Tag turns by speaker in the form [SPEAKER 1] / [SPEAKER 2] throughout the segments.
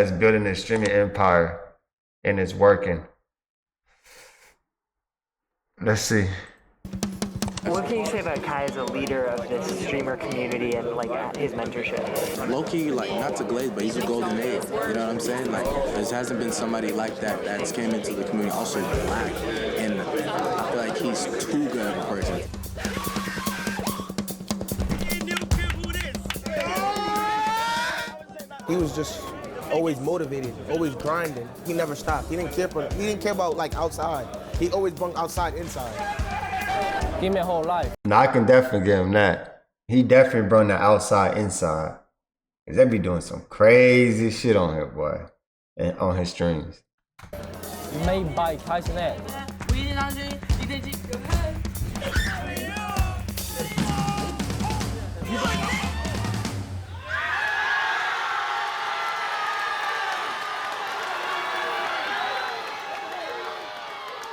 [SPEAKER 1] that's building a streaming empire and it's working. Let's see.
[SPEAKER 2] What can you say about Kai as a leader of this streamer community and like his mentorship?
[SPEAKER 3] Low-key, like, not to glaze, but he's a golden age. You know what I'm saying? Like, there hasn't been somebody like that that's came into the community, also black, and I feel like he's too good of a person.
[SPEAKER 4] He was just always motivated, always grinding. He never stopped. He didn't care about like outside. He always brought outside inside. Give me a whole life.
[SPEAKER 1] No, I can definitely give him that. He definitely brought the outside inside. Cause they be doing some crazy shit on here, boy, and on his streams.
[SPEAKER 4] Made by Cenat.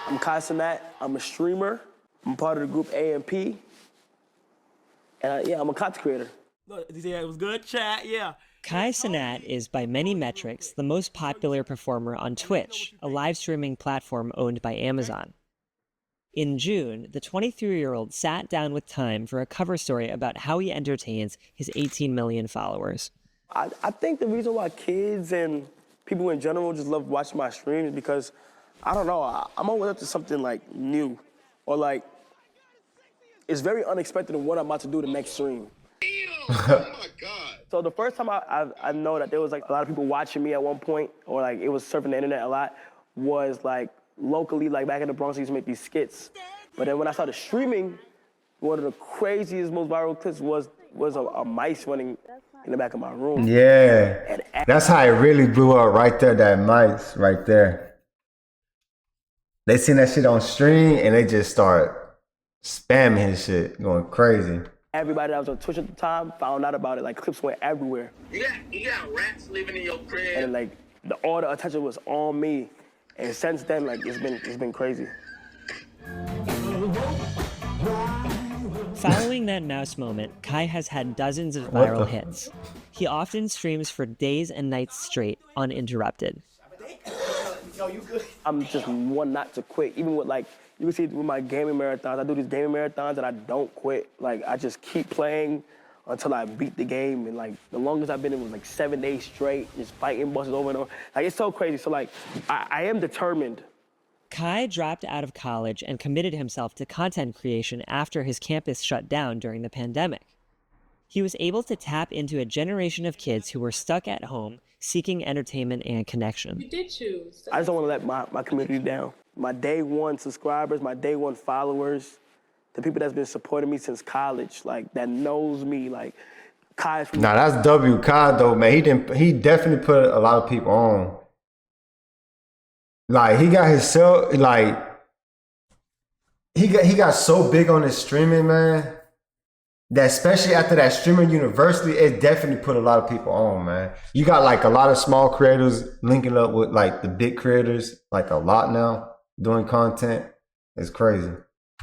[SPEAKER 4] I'm Cenat. I'm a streamer. I'm part of the group AMP. And yeah, I'm a content creator.
[SPEAKER 5] Yeah, it was good chat, yeah.
[SPEAKER 2] Cenat is, by many metrics, the most popular performer on Twitch, a live streaming platform owned by Amazon. In June, the 23-year-old sat down with Time for a cover story about how he entertains his 18 million followers.
[SPEAKER 4] I think the reason why kids and people in general just love watching my streams is because, I don't know, I'm always up to something like new. Or like, it's very unexpected of what I'm about to do the next stream. Oh my God. So the first time I know that there was like a lot of people watching me at one point, or like it was surfing the internet a lot, was like locally, like back in the Bronx, I used to make these skits. But then when I started streaming, one of the craziest, most viral clips was a mice running in the back of my room.
[SPEAKER 1] Yeah, that's how it really blew up right there, that mice right there. They seen that shit on stream and they just start spamming his shit, going crazy.
[SPEAKER 4] Everybody that was on Twitch at the time found out about it. Like clips went everywhere.
[SPEAKER 6] You got rats living in your crib.
[SPEAKER 4] And like all the attention was on me. And since then, like it's been crazy.
[SPEAKER 2] Following that mouse moment, Kai has had dozens of viral hits. He often streams for days and nights straight, uninterrupted.
[SPEAKER 4] I'm just one not to quit. Even with like, you can see it with my gaming marathons. I do these gaming marathons and I don't quit. Like I just keep playing until I beat the game. And like the longest I've been in was like 7 days straight, just fighting bosses over and over. Like it's so crazy. So like, I am determined.
[SPEAKER 2] Kai dropped out of college and committed himself to content creation after his campus shut down during the pandemic. He was able to tap into a generation of kids who were stuck at home, seeking entertainment and connection.
[SPEAKER 7] You did choose.
[SPEAKER 4] I just don't want to let my community down. My day one subscribers, my day one followers, the people that's been supporting me since college, like that knows me, like Kai.
[SPEAKER 1] Nah, that's W. Kai though, man. He definitely put a lot of people on. Like he got himself, like he got so big on his streaming, man, that especially after that streaming university, it definitely put a lot of people on, man. You got like a lot of small creators linking up with like the big creators, like a lot now, doing content. It's crazy.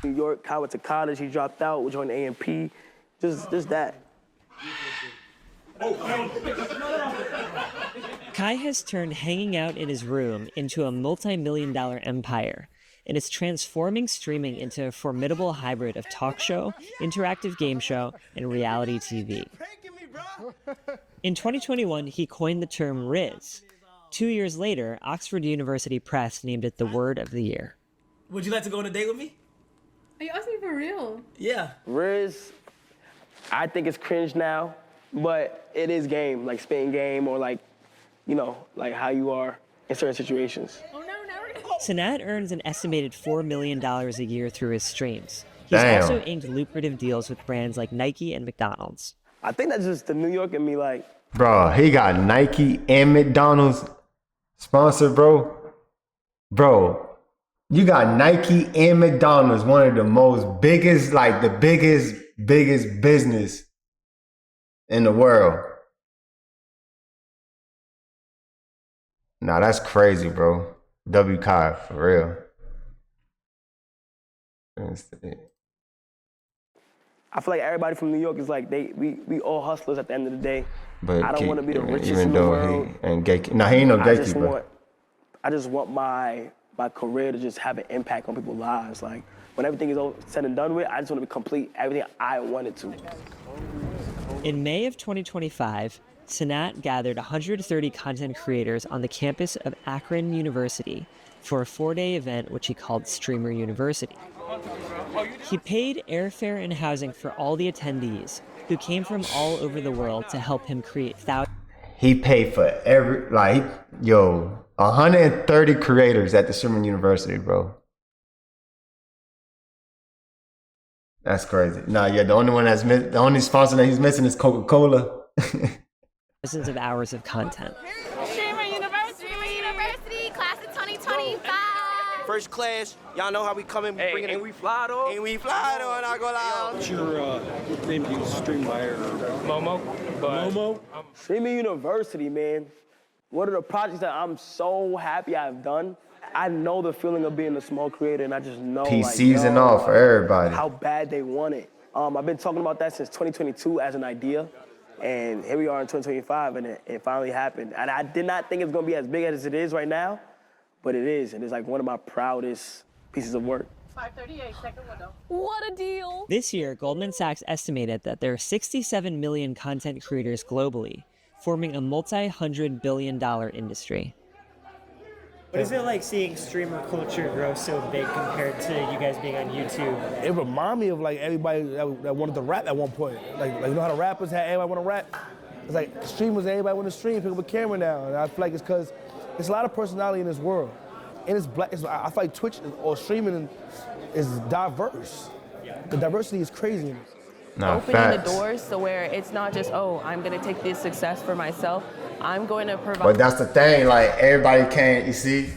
[SPEAKER 4] New York, Kai went to college, he dropped out, joined AMP, just that.
[SPEAKER 2] Kai has turned hanging out in his room into a multi-million-dollar empire, and is transforming streaming into a formidable hybrid of talk show, interactive game show, and reality TV. In 2021, he coined the term Riz. 2 years later, Oxford University Press named it the Word of the Year.
[SPEAKER 5] Would you like to go on a date with me?
[SPEAKER 7] Are you asking for real?
[SPEAKER 5] Yeah.
[SPEAKER 4] Riz, I think it's cringe now, but it is game, like spitting game or like, you know, like how you are in certain situations.
[SPEAKER 7] Oh no,
[SPEAKER 2] Cenat earns an estimated $4 million a year through his streams. He's
[SPEAKER 1] Damn.
[SPEAKER 2] also inked lucrative deals with brands like Nike and McDonald's.
[SPEAKER 4] I think that's just the New York in me, like.
[SPEAKER 1] Bro, he got Nike and McDonald's sponsored, bro. Bro, you got Nike and McDonald's, one of the most biggest, like the biggest business in the world. Nah, that's crazy, bro. W. Kai, for real.
[SPEAKER 4] I feel like everybody from New York is like we all hustlers at the end of the day.
[SPEAKER 1] But
[SPEAKER 4] I don't want to be the richest
[SPEAKER 1] even
[SPEAKER 4] in the
[SPEAKER 1] though
[SPEAKER 4] world.
[SPEAKER 1] he ain't gay. No, he ain't no gatekeeper.
[SPEAKER 4] I just want my career to just have an impact on people's lives. Like when everything is all said and done with, I just want to complete everything I wanted to.
[SPEAKER 2] In May of 2025, Cenat gathered 130 content creators on the campus of Akron University for a 4-day event which he called Streamer University. He paid airfare and housing for all the attendees, who came from all over the world to help him create thousands.
[SPEAKER 1] He paid for 130 creators at the Streamer University, bro. That's crazy. Nah, yeah, the only sponsor that he's missing is Coca-Cola.
[SPEAKER 2] Thousands of hours of content.
[SPEAKER 8] Streamer University, class of 2025.
[SPEAKER 9] First class, y'all know how we coming.
[SPEAKER 10] Hey, and we fly though.
[SPEAKER 9] And we fly though, not gonna lie.
[SPEAKER 10] What's your name? Do you stream by or Momo? Momo.
[SPEAKER 4] Streamer University, man. One of the projects that I'm so happy I've done. I know the feeling of being a small creator, and I just know
[SPEAKER 1] PCs and all for everybody.
[SPEAKER 4] How bad they want it. I've been talking about that since 2022 as an idea, and here we are in 2025, and it finally happened. And I did not think it was gonna be as big as it is right now, but it is, and it's like one of my proudest pieces of work.
[SPEAKER 8] 538, second window. What a deal!
[SPEAKER 2] This year, Goldman Sachs estimated that there are 67 million content creators globally, forming a multi-$100 billion industry.
[SPEAKER 11] What is it like seeing streamer culture grow so big compared to you guys being on YouTube?
[SPEAKER 12] It reminded me of like everybody that wanted to rap at one point. Like you know how the rappers had everybody want to rap? It's like streamers, everybody want to stream, pick up a camera now. And I feel like it's because there's a lot of personality in this world. And it's black. I feel like Twitch or streaming is diverse. The diversity is crazy.
[SPEAKER 13] Opening the doors to where it's not just, oh, I'm going to take this success for myself. I'm going to provide.
[SPEAKER 1] But that's the thing, like everybody can't, you see,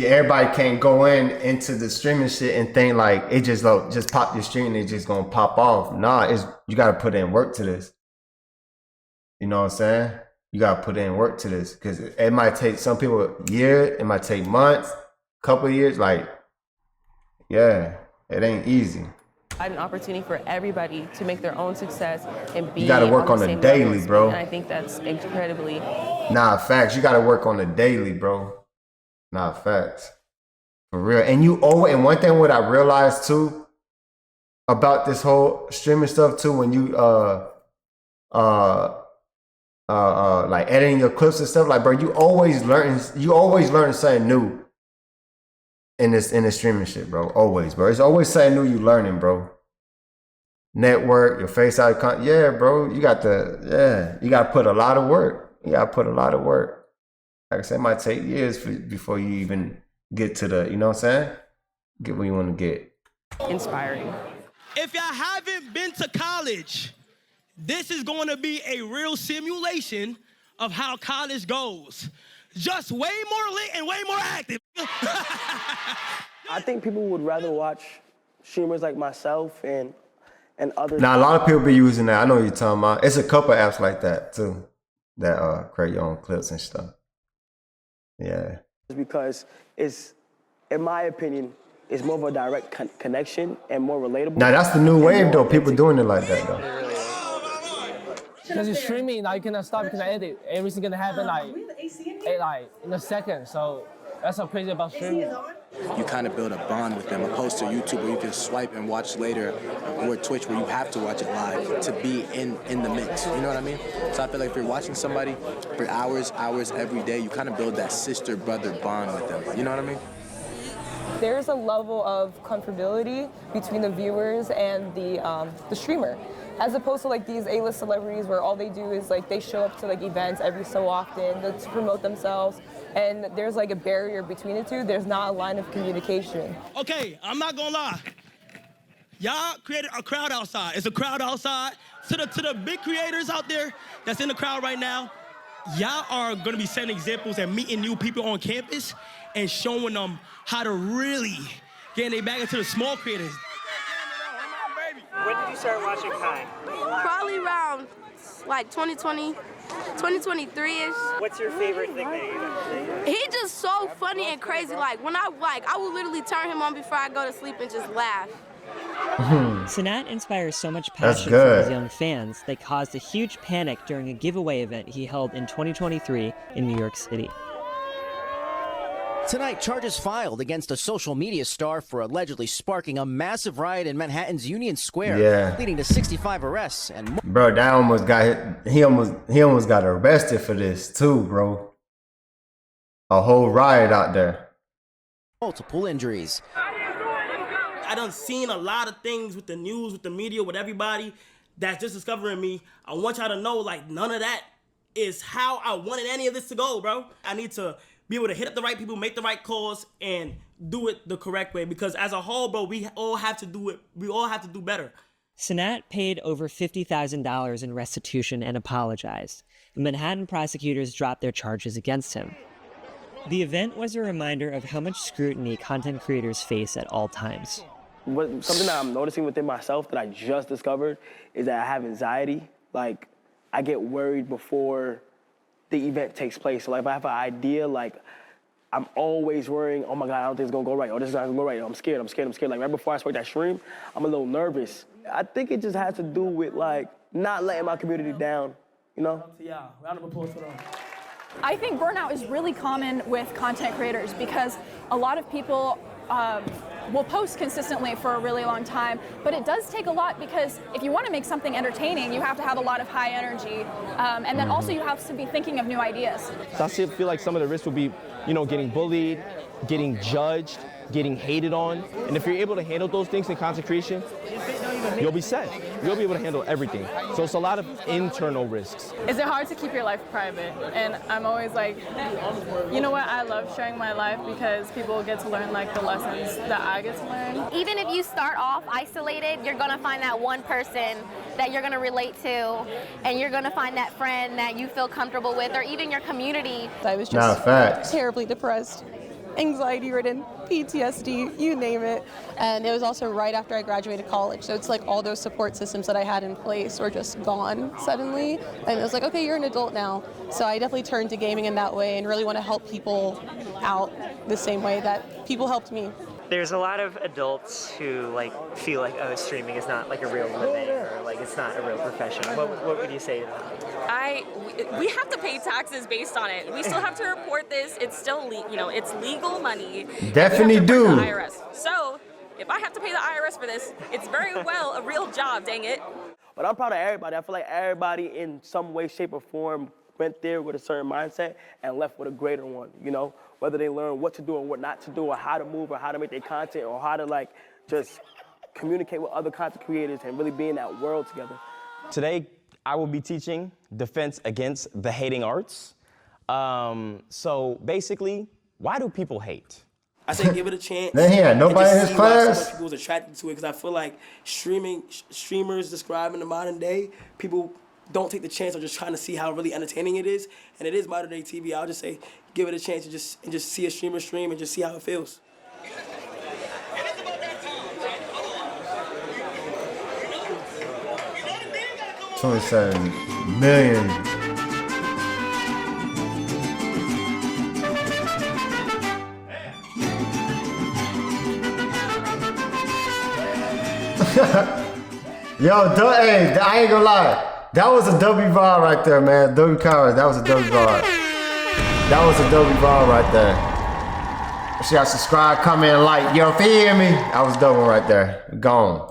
[SPEAKER 1] everybody can't go into the streaming shit and think like it just pop your stream and it's just gonna pop off. Nah, you gotta put in work to this. You know what I'm saying? You gotta put in work to this because it might take some people a year, it might take months, couple of years. Like, yeah, it ain't easy.
[SPEAKER 13] An opportunity for everybody to make their own success and be.
[SPEAKER 1] You gotta work on the daily, bro.
[SPEAKER 13] And I think that's incredibly.
[SPEAKER 1] Nah, facts. You gotta work on the daily, bro. Nah, facts. For real. And and one thing what I realized too about this whole streaming stuff too, when you like editing your clips and stuff, like bro, you always learn something new. In this streaming shit, bro. Always, bro. It's always something new you learning, bro. Network, your face out, yeah, bro. You got to put a lot of work. Like I said, it might take years before you even get to the, you know what I'm saying? Get where you want to get.
[SPEAKER 13] Inspiring.
[SPEAKER 5] If y'all haven't been to college, this is going to be a real simulation of how college goes. Just way more lit and way more active.
[SPEAKER 4] I think people would rather watch streamers like myself and others.
[SPEAKER 1] Now, a lot of people be using that. I know what you're talking about. It's a couple apps like that, too, that create your own clips and stuff. Yeah.
[SPEAKER 4] Because it's, in my opinion, it's more of a direct connection and more relatable.
[SPEAKER 1] Now, that's the new wave, though. People doing it like that, though.
[SPEAKER 14] Because you're streaming, now you cannot stop, you cannot edit. Everything's gonna happen like in a second. So that's so crazy about streaming.
[SPEAKER 3] You kind of build a bond with them, opposed to YouTube where you can swipe and watch later, or Twitch where you have to watch it live to be in the mix. You know what I mean? So I feel like if you're watching somebody for hours every day, you kind of build that sister-brother bond with them. You know what I mean?
[SPEAKER 13] There's a level of comfortability between the viewers and the streamer. As opposed to like these A-list celebrities where all they do is like they show up to like events every so often to promote themselves, and there's like a barrier between the two. There's not a line of communication.
[SPEAKER 5] Okay, I'm not gonna lie. Y'all created a crowd outside. It's a crowd outside. To the big creators out there that's in the crowd right now, y'all are gonna be setting examples and meeting new people on campus and showing them how to really get their back into the small creators.
[SPEAKER 11] When did you start watching Kai?
[SPEAKER 8] Probably around like 2020, 2023-ish.
[SPEAKER 11] What's your favorite thing that you do?
[SPEAKER 8] He's just so funny and crazy. Like when I would literally turn him on before I go to sleep and just laugh.
[SPEAKER 2] Cenat inspires so much
[SPEAKER 1] That's
[SPEAKER 2] passion from his
[SPEAKER 1] good.
[SPEAKER 2] young fans that caused a huge panic during a giveaway event he held in 2023 in New York City.
[SPEAKER 15] Tonight, charges filed against a social media star for allegedly sparking a massive riot in Manhattan's Union Square,
[SPEAKER 1] Yeah.
[SPEAKER 15] leading to 65 arrests and more.
[SPEAKER 1] Bro, that almost got he almost got arrested for this too, bro. A whole riot out there.
[SPEAKER 15] Multiple injuries.
[SPEAKER 5] I done seen a lot of things with the news, with the media, with everybody that's just discovering me. I want y'all to know, like, none of that is how I wanted any of this to go, bro. I need to be able to hit up the right people, make the right calls, and do it the correct way. Because as a whole, bro, we all have to do it. We all have to do better.
[SPEAKER 2] Cenat paid over $50,000 in restitution and apologized. The Manhattan prosecutors dropped their charges against him. The event was a reminder of how much scrutiny content creators face at all times.
[SPEAKER 4] Something that I'm noticing within myself that I just discovered is that I have anxiety. Like, I get worried before the event takes place. So, like, if I have an idea, like, I'm always worrying, oh my God, I don't think it's gonna go right. Oh, this is not gonna go right. I'm scared. Like, right before I start that stream, I'm a little nervous. I think it just has to do with, like, not letting my community down, you know?
[SPEAKER 5] Yeah, round of applause for them.
[SPEAKER 16] I think burnout is really common with content creators because a lot of people will post consistently for a really long time, but it does take a lot because if you want to make something entertaining, you have to have a lot of high energy, and then also you have to be thinking of new ideas.
[SPEAKER 17] So I feel like some of the risks will be, you know, getting bullied, getting judged, getting hated on, and if you're able to handle those things in content creation, you'll be set. You'll be able to handle everything. So it's a lot of internal risks.
[SPEAKER 18] Is it hard to keep your life private? And I'm always like, you know what, I love sharing my life because people get to learn like the lessons that I get to learn.
[SPEAKER 8] Even if you start off isolated, you're gonna find that one person that you're gonna relate to, and you're gonna find that friend that you feel comfortable with, or even your community.
[SPEAKER 19] I was
[SPEAKER 1] Nah,
[SPEAKER 19] just
[SPEAKER 1] facts.
[SPEAKER 19] terribly depressed, anxiety-ridden, PTSD, you name it. And it was also right after I graduated college, so it's like all those support systems that I had in place were just gone suddenly. And it was like, okay, you're an adult now. So I definitely turned to gaming in that way and really want to help people out the same way that people helped me.
[SPEAKER 11] There's a lot of adults who like feel like, oh, streaming is not like a real living or like it's not a real profession. What would you say to that?
[SPEAKER 20] We have to pay taxes based on it. We still have to report this. It's still it's legal money.
[SPEAKER 1] Definitely
[SPEAKER 20] We have to
[SPEAKER 1] do.
[SPEAKER 20] bring the IRS. So if I have to pay the IRS for this, it's very well a real job. Dang it.
[SPEAKER 4] But I'm proud of everybody. I feel like everybody in some way, shape, or form went there with a certain mindset and left with a greater one, you know? Whether they learn what to do and what not to do, or how to move, or how to make their content, or how to like just communicate with other content creators and really be in that world together.
[SPEAKER 17] Today, I will be teaching defense against the hating arts. So basically, why do people hate?
[SPEAKER 5] I say give it a chance.
[SPEAKER 1] Then he had nobody in his
[SPEAKER 5] and just see why
[SPEAKER 1] class?
[SPEAKER 5] so much people was attracted to it, because I feel like streamers described in the modern day, people don't take the chance of just trying to see how really entertaining it is, and it is modern day TV. I'll just say give it a chance and just see a streamer stream and just see how it feels.
[SPEAKER 1] $27 million. Yo, hey, I ain't gonna lie. That was a W vibe right there, man. W Coward, that was a W vibe. That was a W vibe right there. Make sure y'all subscribe, comment, like. Yo, if you hear me, that was a double right there. Gone.